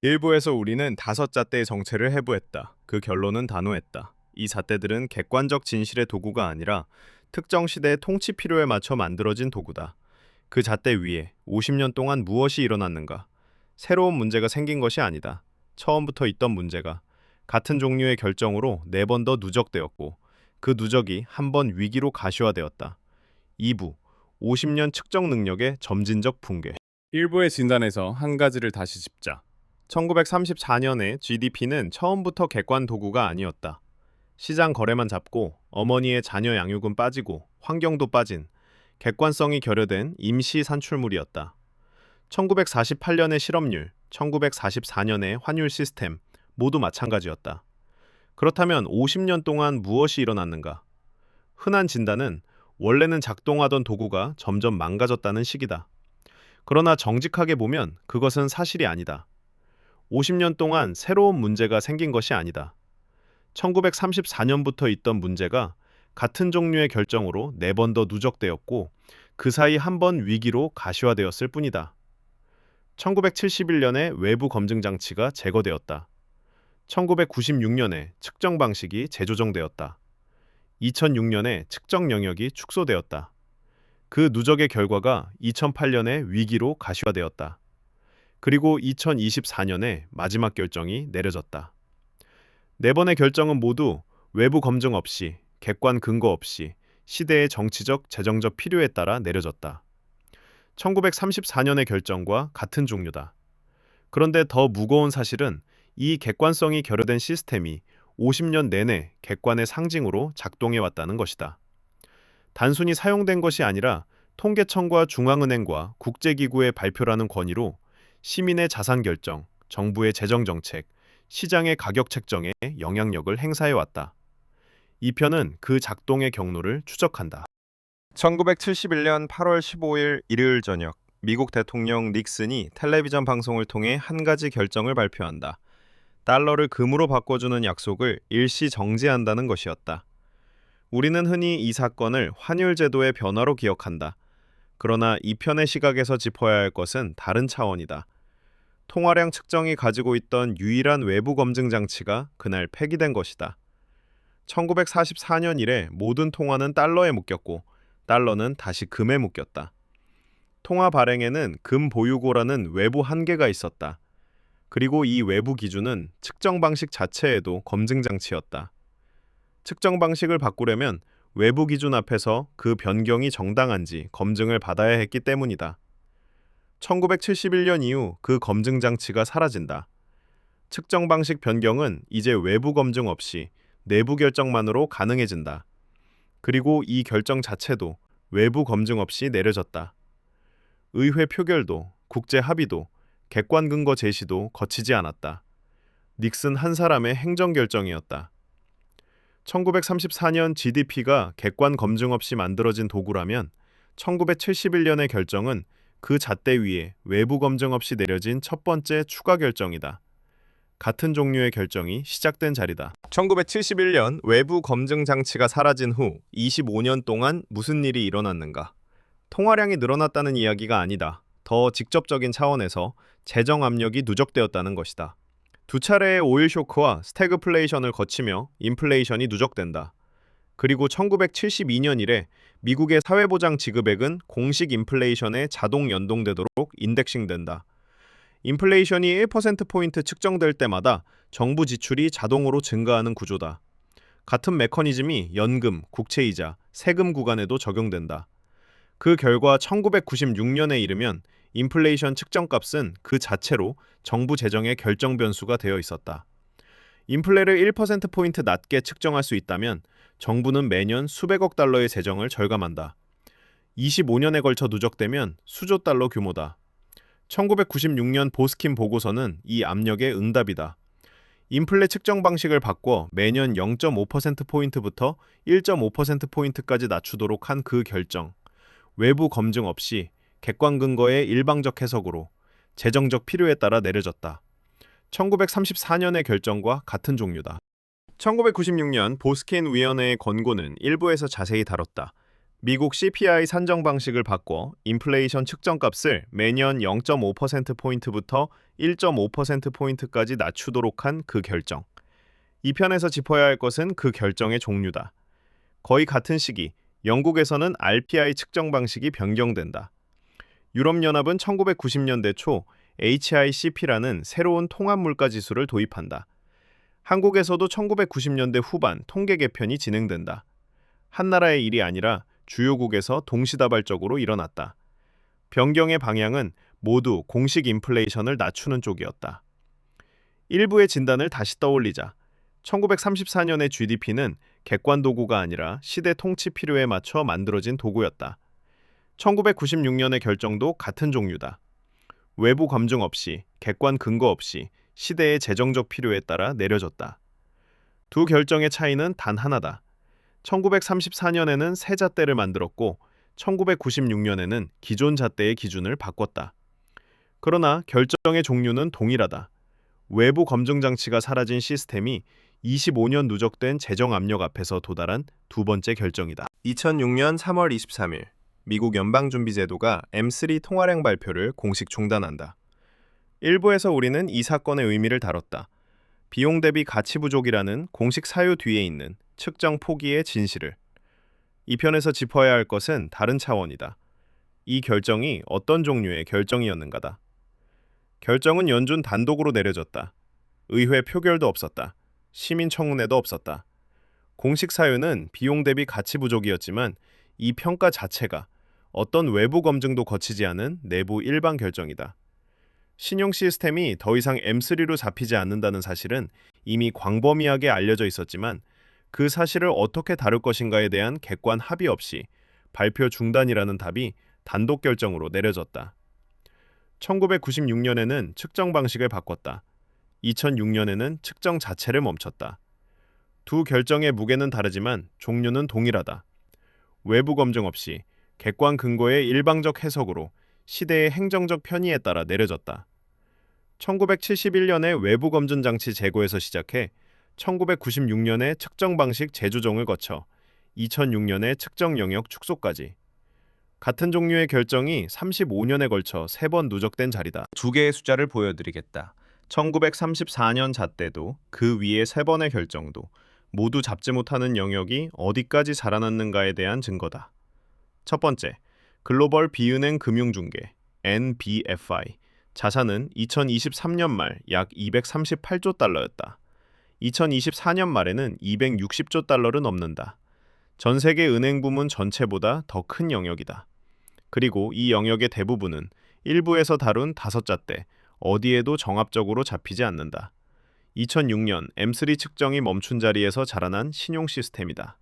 일부에서 우리는 5잣대의 정체를 해부했다. 그 결론은 단호했다. 이 잣대들은 객관적 진실의 도구가 아니라 특정 시대의 통치 필요에 맞춰 만들어진 도구다. 그 잣대 위에 50년 동안 무엇이 일어났는가? 새로운 문제가 생긴 것이 아니다. 처음부터 있던 문제가 같은 종류의 결정으로 4번 더 누적되었고 그 누적이 한 번 위기로 가시화되었다. 2부 50년 측정 능력의 점진적 붕괴. 일부의 진단에서 한 가지를 다시 짚자. 1934년에 GDP는 처음부터 객관 도구가 아니었다. 시장 거래만 잡고 어머니의 자녀 양육은 빠지고 환경도 빠진 객관성이 결여된 임시 산출물이었다. 1948년의 실업률, 1944년의 환율 시스템 모두 마찬가지였다. 그렇다면 50년 동안 무엇이 일어났는가? 흔한 진단은 원래는 작동하던 도구가 점점 망가졌다는 식이다. 그러나 정직하게 보면 그것은 사실이 아니다. 50년 동안 새로운 문제가 생긴 것이 아니다. 1934년부터 있던 문제가 같은 종류의 결정으로 4번 더 누적되었고 그 사이 한 번 위기로 가시화되었을 뿐이다. 1971년에 외부 검증 장치가 제거되었다. 1996년에 측정 방식이 재조정되었다. 2006년에 측정 영역이 축소되었다. 그 누적의 결과가 2008년에 위기로 가시화되었다. 그리고 2024년에 마지막 결정이 내려졌다. 4번의 결정은 모두 외부 검증 없이, 객관 근거 없이 시대의 정치적, 재정적 필요에 따라 내려졌다. 1934년의 결정과 같은 종류다. 그런데 더 무거운 사실은 이 객관성이 결여된 시스템이 50년 내내 객관의 상징으로 작동해 왔다는 것이다. 단순히 사용된 것이 아니라 통계청과 중앙은행과 국제기구의 발표라는 권위로 시민의 자산 결정, 정부의 재정 정책, 시장의 가격 책정에 영향력을 행사해 왔다. 이 편은 그 작동의 경로를 추적한다. 1971년 8월 15일 일요일 저녁, 미국 대통령 닉슨이 텔레비전 방송을 통해 한 가지 결정을 발표한다. 달러를 금으로 바꿔주는 약속을 일시 정지한다는 것이었다. 우리는 흔히 이 사건을 환율 제도의 변화로 기억한다. 그러나 이 편의 시각에서 짚어야 할 것은 다른 차원이다. 통화량 측정이 가지고 있던 유일한 외부 검증 장치가 그날 폐기된 것이다. 1944년 이래 모든 통화는 달러에 묶였고 달러는 다시 금에 묶였다. 통화 발행에는 금 보유고라는 외부 한계가 있었다. 그리고 이 외부 기준은 측정 방식 자체에도 검증 장치였다. 측정 방식을 바꾸려면 외부 기준 앞에서 그 변경이 정당한지 검증을 받아야 했기 때문이다. 1971년 이후 그 검증 장치가 사라진다. 측정 방식 변경은 이제 외부 검증 없이 내부 결정만으로 가능해진다. 그리고 이 결정 자체도 외부 검증 없이 내려졌다. 의회 표결도, 국제 합의도, 객관 근거 제시도 거치지 않았다. 닉슨 한 사람의 행정 결정이었다. 1934년 GDP가 객관 검증 없이 만들어진 도구라면 1971년의 결정은 그 잣대 위에 외부 검증 없이 내려진 첫 번째 추가 결정이다. 같은 종류의 결정이 시작된 자리다. 1971년 외부 검증 장치가 사라진 후 25년 동안 무슨 일이 일어났는가? 통화량이 늘어났다는 이야기가 아니다. 더 직접적인 차원에서 재정 압력이 누적되었다는 것이다. 두 차례의 오일 쇼크와 스태그플레이션을 거치며 인플레이션이 누적된다. 그리고 1972년 이래 미국의 사회보장 지급액은 공식 인플레이션에 자동 연동되도록 인덱싱된다. 인플레이션이 1%포인트 측정될 때마다 정부 지출이 자동으로 증가하는 구조다. 같은 메커니즘이 연금, 국채이자, 세금 구간에도 적용된다. 그 결과 1996년에 이르면 인플레이션 측정값은 그 자체로 정부 재정의 결정 변수가 되어 있었다. 인플레를 1%포인트 낮게 측정할 수 있다면 정부는 매년 수백억 달러의 재정을 절감한다. 25년에 걸쳐 누적되면 수조 달러 규모다. 1996년 보스킨 보고서는 이 압력의 응답이다. 인플레 측정 방식을 바꿔 매년 0.5%포인트부터 1.5%포인트까지 낮추도록 한 그 결정. 외부 검증 없이 객관 근거의 일방적 해석으로 재정적 필요에 따라 내려졌다. 1934년의 결정과 같은 종류다. 1996년 보스킨 위원회의 권고는 일부에서 자세히 다뤘다. 미국 CPI 산정 방식을 바꿔 인플레이션 측정값을 매년 0.5%포인트부터 1.5%포인트까지 낮추도록 한 그 결정. 이 편에서 짚어야 할 것은 그 결정의 종류다. 거의 같은 시기, 영국에서는 RPI 측정 방식이 변경된다. 유럽연합은 1990년대 초 HICP라는 새로운 통합물가 지수를 도입한다. 한국에서도 1990년대 후반 통계 개편이 진행된다. 한 나라의 일이 아니라 주요국에서 동시다발적으로 일어났다. 변경의 방향은 모두 공식 인플레이션을 낮추는 쪽이었다. 일부의 진단을 다시 떠올리자. 1934년의 GDP는 객관 도구가 아니라 시대 통치 필요에 맞춰 만들어진 도구였다. 1996년의 결정도 같은 종류다. 외부 검증 없이, 객관 근거 없이 시대의 재정적 필요에 따라 내려졌다. 두 결정의 차이는 단 하나다. 1934년에는 새 잣대를 만들었고 1996년에는 기존 잣대의 기준을 바꿨다. 그러나 결정의 종류는 동일하다. 외부 검증 장치가 사라진 시스템이 25년 누적된 재정 압력 앞에서 도달한 두 번째 결정이다. 2006년 3월 23일 미국 연방준비제도가 M3 통화량 발표를 공식 중단한다. 일부에서 우리는 이 사건의 의미를 다뤘다. 비용 대비 가치 부족이라는 공식 사유 뒤에 있는 측정 포기의 진실을. 이 편에서 짚어야 할 것은 다른 차원이다. 이 결정이 어떤 종류의 결정이었는가다. 결정은 연준 단독으로 내려졌다. 의회 표결도 없었다. 시민청문회도 없었다. 공식 사유는 비용 대비 가치 부족이었지만 이 평가 자체가 어떤 외부 검증도 거치지 않은 내부 일반 결정이다. 신용 시스템이 더 이상 M3로 잡히지 않는다는 사실은 이미 광범위하게 알려져 있었지만 그 사실을 어떻게 다룰 것인가에 대한 객관 합의 없이 발표 중단이라는 답이 단독 결정으로 내려졌다. 1996년에는 측정 방식을 바꿨다. 2006년에는 측정 자체를 멈췄다. 두 결정의 무게는 다르지만 종류는 동일하다. 외부 검증 없이 객관 근거의 일방적 해석으로 시대의 행정적 편의에 따라 내려졌다. 1971년에 외부 검증 장치 제고에서 시작해 1996년에 측정 방식 재조정을 거쳐 2006년에 측정 영역 축소까지 같은 종류의 결정이 35년에 걸쳐 3번 누적된 자리다. 두 개의 숫자를 보여드리겠다. 1934년 잣대도 그 위의 3번의 결정도 모두 잡지 못하는 영역이 어디까지 자라났는가에 대한 증거다. 첫 번째, 글로벌 비은행 금융중개 NBFI 자산은 2023년 말 약 238조 달러였다. 2024년 말에는 260조 달러를 넘는다. 전 세계 은행 부문 전체보다 더 큰 영역이다. 그리고 이 영역의 대부분은 일부에서 다룬 5잣대, 어디에도 정합적으로 잡히지 않는다. 2006년 M3 측정이 멈춘 자리에서 자라난 신용 시스템이다.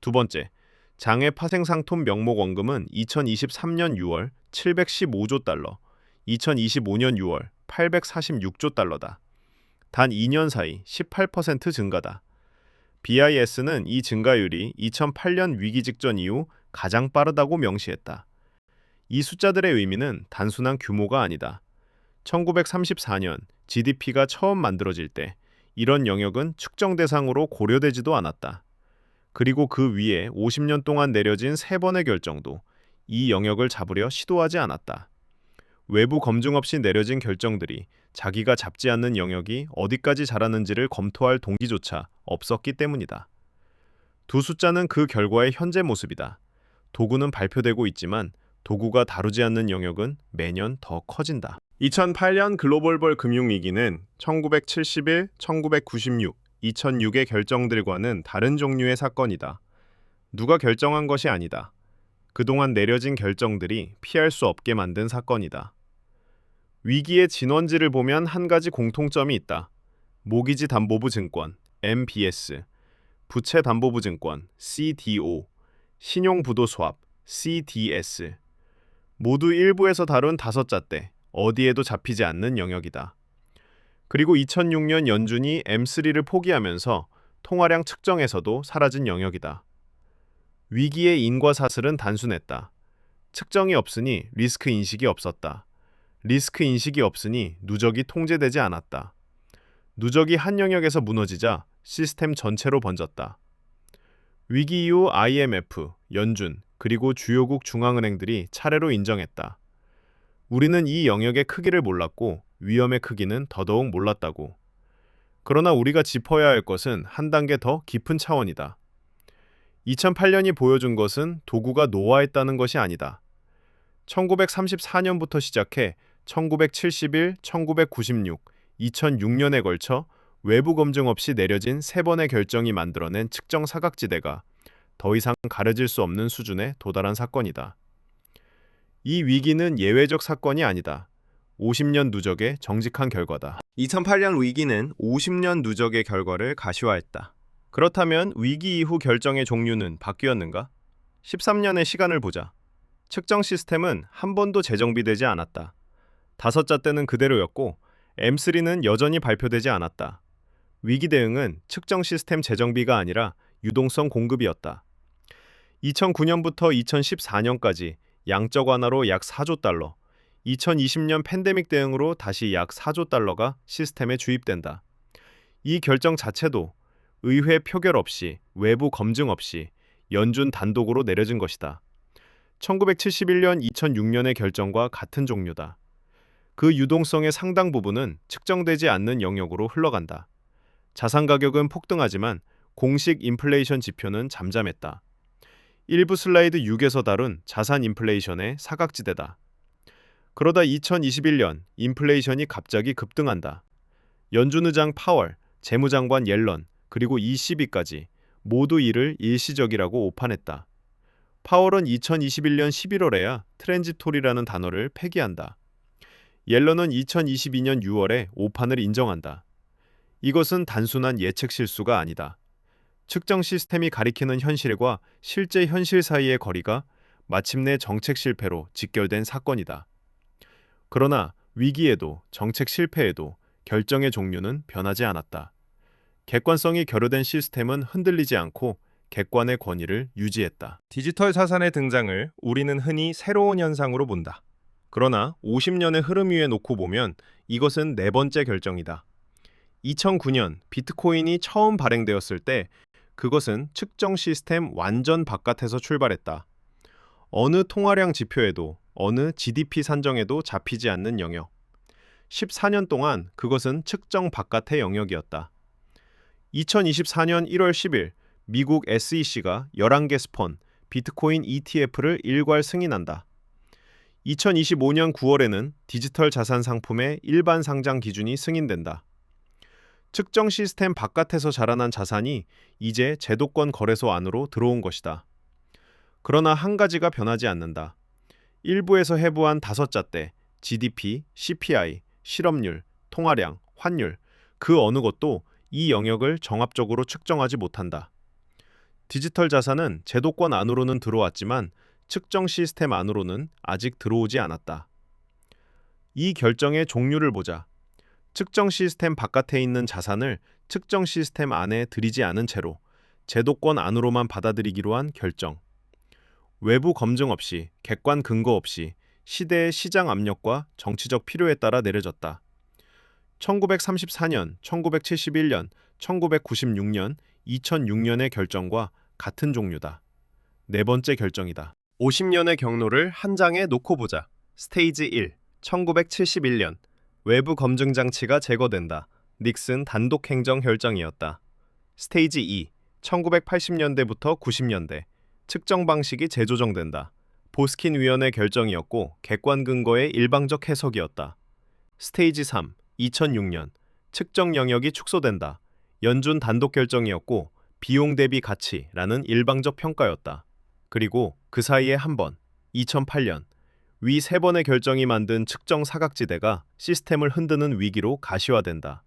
두 번째, 장외 파생상품 명목 원금은 2023년 6월 715조 달러, 2025년 6월 846조 달러다. 단 2년 사이 18% 증가다. BIS는 이 증가율이 2008년 위기 직전 이후 가장 빠르다고 명시했다. 이 숫자들의 의미는 단순한 규모가 아니다. 1934년 GDP가 처음 만들어질 때 이런 영역은 측정 대상으로 고려되지도 않았다. 그리고 그 위에 50년 동안 내려진 3번의 결정도 이 영역을 잡으려 시도하지 않았다. 외부 검증 없이 내려진 결정들이 자기가 잡지 않는 영역이 어디까지 자라는지를 검토할 동기조차 없었기 때문이다. 두 숫자는 그 결과의 현재 모습이다. 도구는 발표되고 있지만 도구가 다루지 않는 영역은 매년 더 커진다. 2008년 글로벌 금융위기는 1971, 1996, 2006의 결정들과는 다른 종류의 사건이다. 누가 결정한 것이 아니다. 그동안 내려진 결정들이 피할 수 없게 만든 사건이다. 위기의 진원지를 보면 한 가지 공통점이 있다. 모기지 담보부 증권, MBS, 부채 담보부 증권, CDO, 신용부도 수합, CDS. 모두 일부에서 다룬 5잣대, 어디에도 잡히지 않는 영역이다. 그리고 2006년 연준이 M3를 포기하면서 통화량 측정에서도 사라진 영역이다. 위기의 인과 사슬은 단순했다. 측정이 없으니 리스크 인식이 없었다. 리스크 인식이 없으니 누적이 통제되지 않았다. 누적이 한 영역에서 무너지자 시스템 전체로 번졌다. 위기 이후 IMF, 연준, 그리고 주요국 중앙은행들이 차례로 인정했다. 우리는 이 영역의 크기를 몰랐고 위험의 크기는 더더욱 몰랐다고. 그러나 우리가 짚어야 할 것은 한 단계 더 깊은 차원이다. 2008년이 보여준 것은 도구가 노화했다는 것이 아니다. 1934년부터 시작해 1971, 1996, 2006년에 걸쳐 외부 검증 없이 내려진 세 번의 결정이 만들어낸 측정 사각지대가 더 이상 가려질 수 없는 수준에 도달한 사건이다. 이 위기는 예외적 사건이 아니다. 50년 누적의 정직한 결과다. 2008년 위기는 50년 누적의 결과를 가시화했다. 그렇다면 위기 이후 결정의 종류는 바뀌었는가? 13년의 시간을 보자. 측정 시스템은 한 번도 재정비되지 않았다. 5자 때는 그대로였고 M3는 여전히 발표되지 않았다. 위기 대응은 측정 시스템 재정비가 아니라 유동성 공급이었다. 2009년부터 2014년까지 양적 완화로 약 4조 달러, 2020년 팬데믹 대응으로 다시 약 4조 달러가 시스템에 주입된다. 이 결정 자체도 의회 표결 없이, 외부 검증 없이 연준 단독으로 내려진 것이다. 1971년, 2006년의 결정과 같은 종류다. 그 유동성의 상당 부분은 측정되지 않는 영역으로 흘러간다. 자산 가격은 폭등하지만 공식 인플레이션 지표는 잠잠했다. 일부 슬라이드 6에서 다룬 자산 인플레이션의 사각지대다. 그러다 2021년 인플레이션이 갑자기 급등한다. 연준 의장 파월, 재무장관 옐런, 그리고 ECB까지 모두 이를 일시적이라고 오판했다. 파월은 2021년 11월에야 트랜지토리라는 단어를 폐기한다. 옐런은 2022년 6월에 오판을 인정한다. 이것은 단순한 예측 실수가 아니다. 측정 시스템이 가리키는 현실과 실제 현실 사이의 거리가 마침내 정책 실패로 직결된 사건이다. 그러나 위기에도 정책 실패에도 결정의 종류는 변하지 않았다. 객관성이 결여된 시스템은 흔들리지 않고 객관의 권위를 유지했다. 디지털 자산의 등장을 우리는 흔히 새로운 현상으로 본다. 그러나 50년의 흐름 위에 놓고 보면 이것은 네 번째 결정이다. 2009년 비트코인이 처음 발행되었을 때 그것은 측정 시스템 완전 바깥에서 출발했다. 어느 통화량 지표에도 어느 GDP 산정에도 잡히지 않는 영역. 14년 동안 그것은 측정 바깥의 영역이었다. 2024년 1월 10일 미국 SEC가 11개 스펀 비트코인 ETF를 일괄 승인한다. 2025년 9월에는 디지털 자산 상품의 일반 상장 기준이 승인된다. 측정 시스템 바깥에서 자라난 자산이 이제 제도권 거래소 안으로 들어온 것이다. 그러나 한 가지가 변하지 않는다. 일부에서 해부한 5자 때 GDP, CPI, 실업률, 통화량, 환율, 그 어느 것도 이 영역을 정합적으로 측정하지 못한다. 디지털 자산은 제도권 안으로는 들어왔지만 측정 시스템 안으로는 아직 들어오지 않았다. 이 결정의 종류를 보자. 측정 시스템 바깥에 있는 자산을 측정 시스템 안에 들이지 않은 채로 제도권 안으로만 받아들이기로 한 결정. 외부 검증 없이, 객관 근거 없이 시대의 시장 압력과 정치적 필요에 따라 내려졌다. 1934년, 1971년, 1996년, 2006년의 결정과 같은 종류다. 네 번째 결정이다. 50년의 경로를 한 장에 놓고 보자. 스테이지 1, 1971년. 외부 검증 장치가 제거된다. 닉슨 단독 행정 결정이었다. 스테이지 2, 1980년대부터 90년대. 측정 방식이 재조정된다. 보스킨 위원회 결정이었고 객관 근거의 일방적 해석이었다. 스테이지 3, 2006년. 측정 영역이 축소된다. 연준 단독 결정이었고 비용 대비 가치라는 일방적 평가였다. 그리고 그 사이에 한 번, 2008년. 위 세 번의 결정이 만든 측정 사각지대가 시스템을 흔드는 위기로 가시화된다.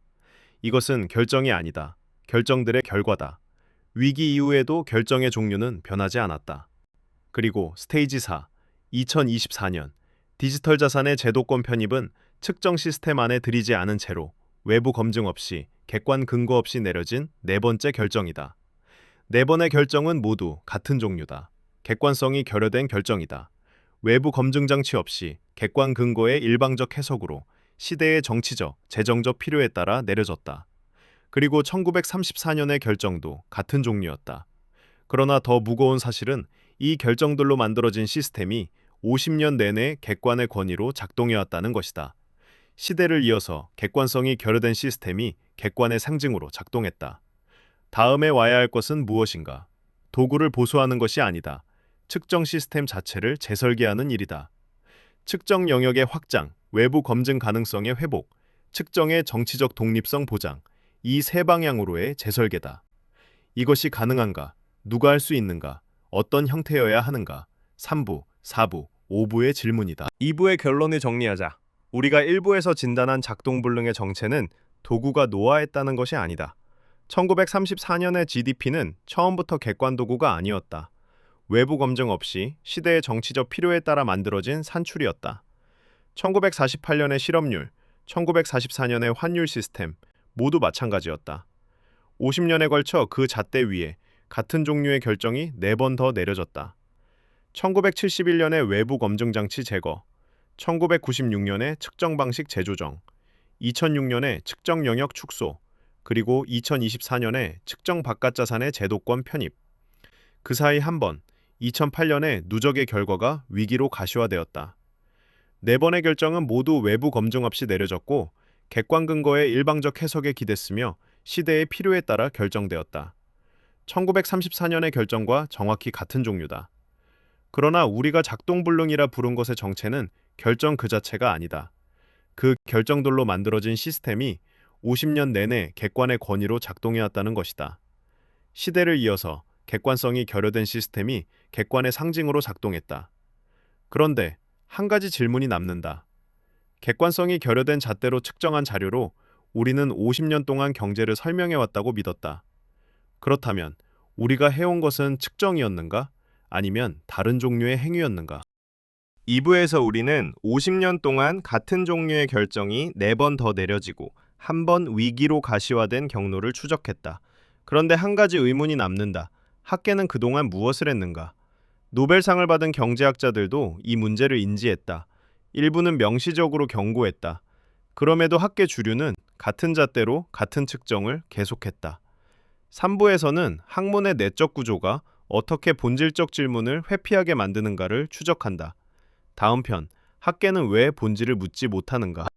이것은 결정이 아니다. 결정들의 결과다. 위기 이후에도 결정의 종류는 변하지 않았다. 그리고 스테이지 4, 2024년. 디지털 자산의 제도권 편입은 측정 시스템 안에 들이지 않은 채로 외부 검증 없이 객관 근거 없이 내려진 네 번째 결정이다. 네 번의 결정은 모두 같은 종류다. 객관성이 결여된 결정이다. 외부 검증 장치 없이 객관 근거의 일방적 해석으로 시대의 정치적, 재정적 필요에 따라 내려졌다. 그리고 1934년의 결정도 같은 종류였다. 그러나 더 무거운 사실은 이 결정들로 만들어진 시스템이 50년 내내 객관의 권위로 작동해왔다는 것이다. 시대를 이어서 객관성이 결여된 시스템이 객관의 상징으로 작동했다. 다음에 와야 할 것은 무엇인가? 도구를 보수하는 것이 아니다. 측정 시스템 자체를 재설계하는 일이다. 측정 영역의 확장, 외부 검증 가능성의 회복, 측정의 정치적 독립성 보장, 이 세 방향으로의 재설계다. 이것이 가능한가? 누가 할 수 있는가? 어떤 형태여야 하는가? 3부, 4부, 5부의 질문이다. 2부의 결론을 정리하자. 우리가 1부에서 진단한 작동불능의 정체는 도구가 노화했다는 것이 아니다. 1934년의 GDP는 처음부터 객관 도구가 아니었다. 외부 검증 없이 시대의 정치적 필요에 따라 만들어진 산출이었다. 1948년의 실업률, 1944년의 환율 시스템 모두 마찬가지였다. 50년에 걸쳐 그 잣대 위에 같은 종류의 결정이 4번 더 내려졌다. 1971년의 외부 검증 장치 제거, 1996년의 측정 방식 재조정, 2006년의 측정 영역 축소, 그리고 2024년에 측정 바깥자산의 제도권 편입. 그 사이 한 번, 2008년에 누적의 결과가 위기로 가시화되었다. 4번의 결정은 모두 외부 검증 없이 내려졌고 객관 근거의 일방적 해석에 기댔으며 시대의 필요에 따라 결정되었다. 1934년의 결정과 정확히 같은 종류다. 그러나 우리가 작동불능이라 부른 것의 정체는 결정 그 자체가 아니다. 그 결정들로 만들어진 시스템이 50년 내내 객관의 권위로 작동해왔다는 것이다. 시대를 이어서 객관성이 결여된 시스템이 객관의 상징으로 작동했다. 그런데 한 가지 질문이 남는다. 객관성이 결여된 잣대로 측정한 자료로 우리는 50년 동안 경제를 설명해왔다고 믿었다. 그렇다면 우리가 해온 것은 측정이었는가? 아니면 다른 종류의 행위였는가? 2부에서 우리는 50년 동안 같은 종류의 결정이 4번 더 내려지고 한 번 위기로 가시화된 경로를 추적했다. 그런데 한 가지 의문이 남는다. 학계는 그동안 무엇을 했는가? 노벨상을 받은 경제학자들도 이 문제를 인지했다. 일부는 명시적으로 경고했다. 그럼에도 학계 주류는 같은 잣대로 같은 측정을 계속했다. 3부에서는 학문의 내적 구조가 어떻게 본질적 질문을 회피하게 만드는가를 추적한다. 다음 편, 학계는 왜 본질을 묻지 못하는가?